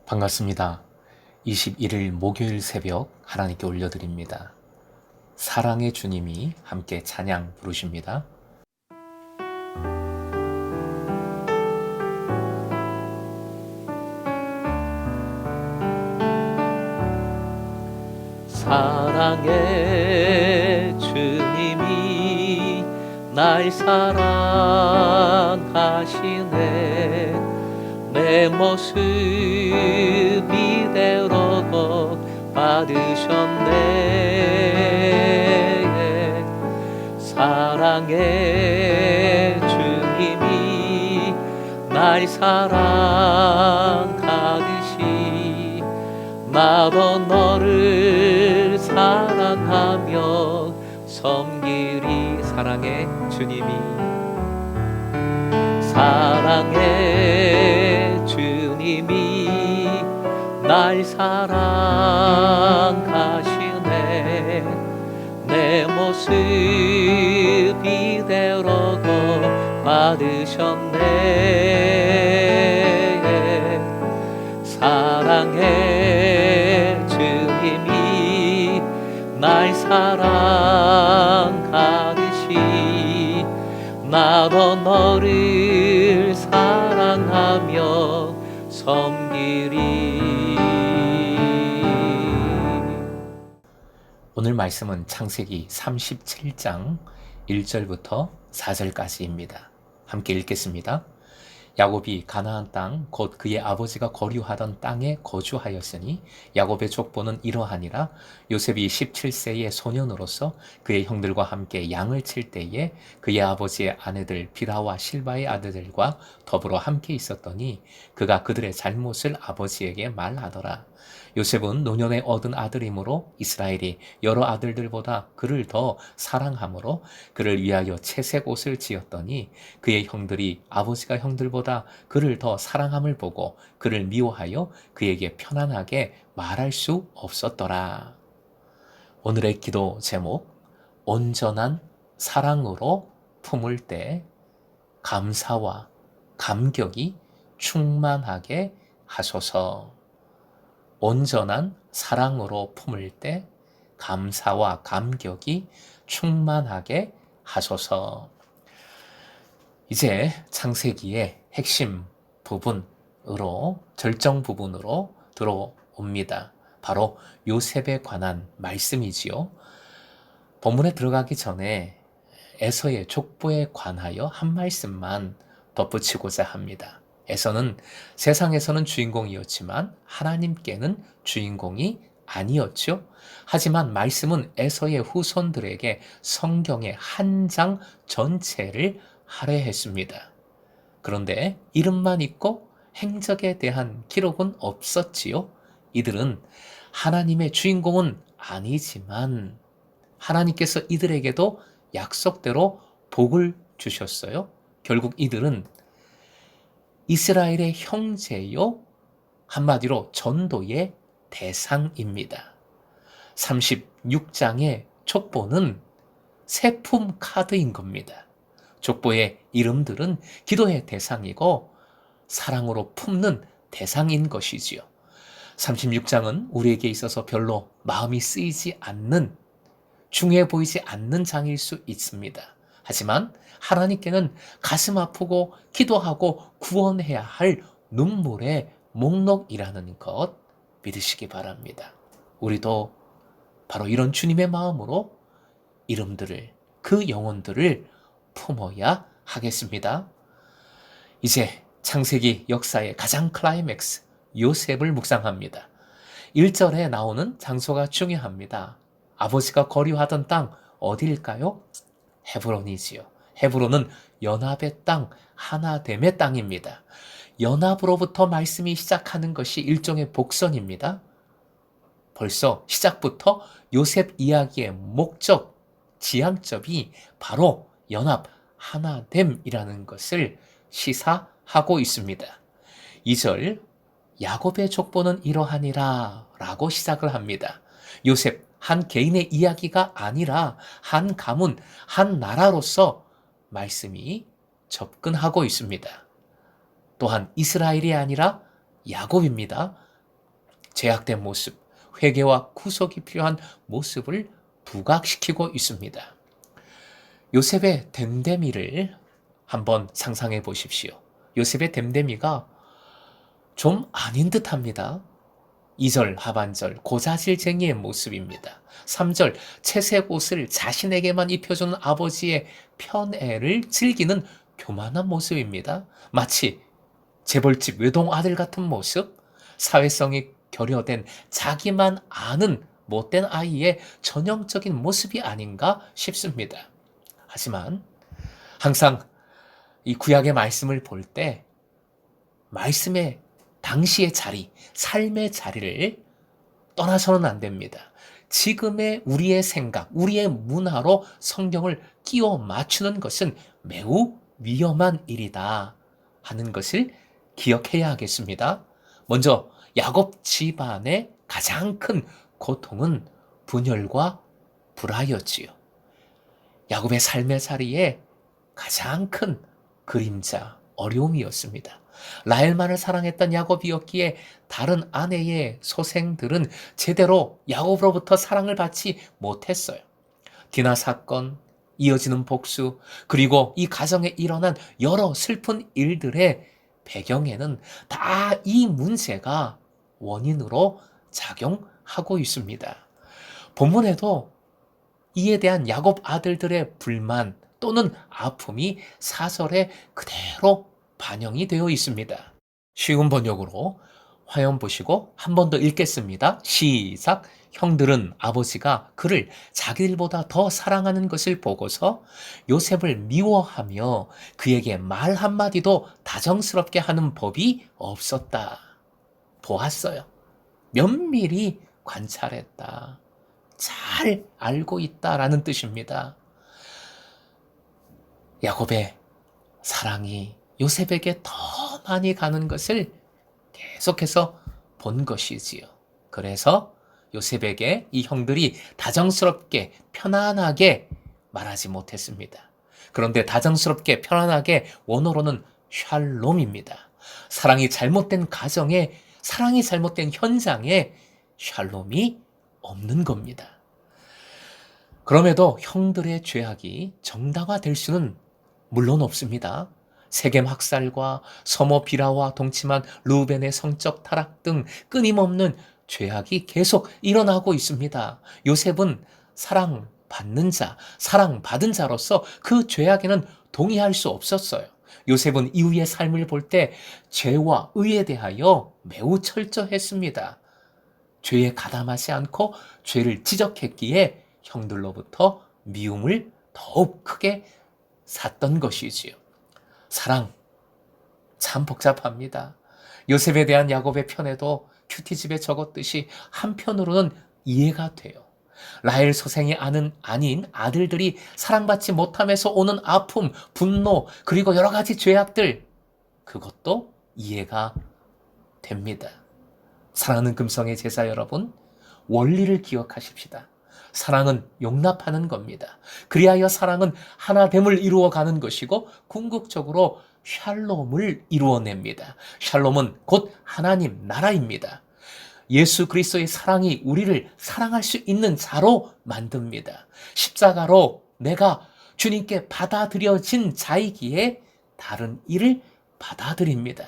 반갑습니다. 21일 목요일 새벽 하나님께 올려드립니다. 사랑의 주님이 함께 찬양 부르십니다. 사랑의 주님이 날 사랑하시네. 내 모습 이대로 받으셨네. 사랑의 주님이 날 사랑하듯이 나도 너를 사랑하며 섬기리. 사랑의 주님이 사랑의 주님이 날 사랑하시네. 내 모습 이대로 받으셨네. 사랑의 주님이 날 사랑하듯이 나도 너를 사랑하며 섬기리. 오늘 말씀은 창세기 37장 1절부터 4절까지입니다. 함께 읽겠습니다. 야곱이 가나안 땅 곧 그의 아버지가 거류하던 땅에 거주하였으니 야곱의 족보는 이러하니라. 요셉이 17세의 소년으로서 그의 형들과 함께 양을 칠 때에 그의 아버지의 아내들 비라와 실바의 아들들과 더불어 함께 있었더니 그가 그들의 잘못을 아버지에게 말하더라. 요셉은 노년에 얻은 아들이므로 이스라엘이 여러 아들들보다 그를 더 사랑하므로 그를 위하여 채색 옷을 지었더니 그의 형들이 아버지가 형들보다 그를 더 사랑함을 보고 그를 미워하여 그에게 편안하게 말할 수 없었더라. 오늘의 기도 제목, 온전한 사랑으로 품을 때 감사와 감격이 충만하게 하소서. 온전한 사랑으로 품을 때 감사와 감격이 충만하게 하소서. 이제 창세기의 핵심 부분으로, 절정 부분으로 들어옵니다. 바로 요셉에 관한 말씀이지요. 본문에 들어가기 전에 에서의 족보에 관하여 한 말씀만 덧붙이고자 합니다. 에서는 세상에서는 주인공이었지만 하나님께는 주인공이 아니었죠. 하지만 말씀은 에서의 후손들에게 성경의 한 장 전체를 할애했습니다. 그런데 이름만 있고 행적에 대한 기록은 없었지요. 이들은 하나님의 주인공은 아니지만 하나님께서 이들에게도 약속대로 복을 주셨어요. 결국 이들은 이스라엘의 형제요, 한마디로 전도의 대상입니다. 36장의 족보는 세품 카드인 겁니다. 족보의 이름들은 기도의 대상이고 사랑으로 품는 대상인 것이지요. 36장은 우리에게 있어서 별로 마음이 쓰이지 않는, 중요해 보이지 않는 장일 수 있습니다. 하지만 하나님께는 가슴 아프고 기도하고 구원해야 할 눈물의 목록이라는 것 믿으시기 바랍니다. 우리도 바로 이런 주님의 마음으로 이름들을, 그 영혼들을 품어야 하겠습니다. 이제 창세기 역사의 가장 클라이맥스, 요셉을 묵상합니다. 1절에 나오는 장소가 중요합니다. 아버지가 거류하던 땅 어디일까요? 헤브론이지요. 헤브론은 연합의 땅, 하나됨의 땅입니다. 연합으로부터 말씀이 시작하는 것이 일종의 복선입니다. 벌써 시작부터 요셉 이야기의 목적, 지향점이 바로 연합, 하나됨이라는 것을 시사하고 있습니다. 2절, 야곱의 족보는 이러하니라 라고 시작을 합니다. 요셉, 한 개인의 이야기가 아니라 한 가문, 한 나라로서 말씀이 접근하고 있습니다. 또한 이스라엘이 아니라 야곱입니다. 죄악된 모습, 회개와 구속이 필요한 모습을 부각시키고 있습니다. 요셉의 됨됨이를 한번 상상해 보십시오. 요셉의 됨됨이가 좀 아닌 듯합니다. 2절 하반절 고자질쟁이의 모습입니다. 3절 채색 옷을 자신에게만 입혀주는 아버지의 편애를 즐기는 교만한 모습입니다. 마치 재벌집 외동 아들 같은 모습, 사회성이 결여된 자기만 아는 못된 아이의 전형적인 모습이 아닌가 싶습니다. 하지만 항상 이 구약의 말씀을 볼 때 말씀의 당시의 자리, 삶의 자리를 떠나서는 안 됩니다. 지금의 우리의 생각, 우리의 문화로 성경을 끼워 맞추는 것은 매우 위험한 일이다 하는 것을 기억해야 하겠습니다. 먼저 야곱 집안의 가장 큰 고통은 분열과 불화였지요. 야곱의 삶의 자리에 가장 큰 그림자, 어려움이었습니다. 라헬만을 사랑했던 야곱이었기에 다른 아내의 소생들은 제대로 야곱으로부터 사랑을 받지 못했어요. 디나 사건, 이어지는 복수, 그리고 이 가정에 일어난 여러 슬픈 일들의 배경에는 다 이 문제가 원인으로 작용하고 있습니다. 본문에도 이에 대한 야곱 아들들의 불만 또는 아픔이 사설에 그대로 반영이 되어 있습니다. 쉬운 번역으로 화면 보시고 한 번 더 읽겠습니다. 시작. 형들은 아버지가 그를 자기들보다 더 사랑하는 것을 보고서 요셉을 미워하며 그에게 말 한마디도 다정스럽게 하는 법이 없었다. 보았어요. 면밀히 관찰했다. 잘 알고 있다라는 뜻입니다. 야곱의 사랑이 요셉에게 더 많이 가는 것을 계속해서 본 것이지요. 그래서 요셉에게 이 형들이 다정스럽게 편안하게 말하지 못했습니다. 그런데 다정스럽게 편안하게 원어로는 샬롬입니다. 사랑이 잘못된 가정에, 사랑이 잘못된 현장에 샬롬이 없는 겁니다. 그럼에도 형들의 죄악이 정당화될 수는 물론 없습니다. 세겜 학살과 서모 비라와 동침한 루벤의 성적 타락 등 끊임없는 죄악이 계속 일어나고 있습니다. 요셉은 사랑받는 자, 사랑받은 자로서 그 죄악에는 동의할 수 없었어요. 요셉은 이후의 삶을 볼 때 죄와 의에 대하여 매우 철저했습니다. 죄에 가담하지 않고 죄를 지적했기에 형들로부터 미움을 더욱 크게 샀던 것이지요. 사랑, 참 복잡합니다. 요셉에 대한 야곱의 편애도 큐티집에 적었듯이 한편으로는 이해가 돼요. 라헬 소생이 아닌 아들들이 사랑받지 못함에서 오는 아픔, 분노, 그리고 여러 가지 죄악들, 그것도 이해가 됩니다. 사랑하는 금성의 제자 여러분, 원리를 기억하십시다. 사랑은 용납하는 겁니다. 그리하여 사랑은 하나됨을 이루어가는 것이고 궁극적으로 샬롬을 이루어냅니다. 샬롬은 곧 하나님 나라입니다. 예수 그리스도의 사랑이 우리를 사랑할 수 있는 자로 만듭니다. 십자가로 내가 주님께 받아들여진 자이기에 다른 일을 받아들입니다.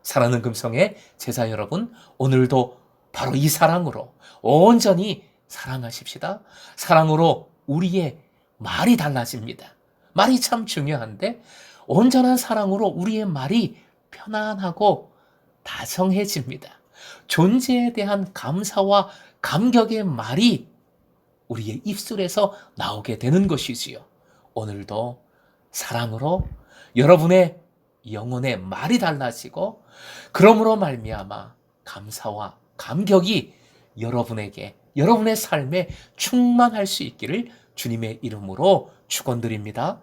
사랑하는 금성의 제자 여러분, 오늘도 바로 이 사랑으로 온전히 사랑하십시다. 사랑으로 우리의 말이 달라집니다. 말이 참 중요한데 온전한 사랑으로 우리의 말이 편안하고 다정해집니다. 존재에 대한 감사와 감격의 말이 우리의 입술에서 나오게 되는 것이지요. 오늘도 사랑으로 여러분의 영혼의 말이 달라지고 그러므로 말미암아 감사와 감격이 여러분에게 여러분의 삶에 충만할 수 있기를 주님의 이름으로 축원드립니다.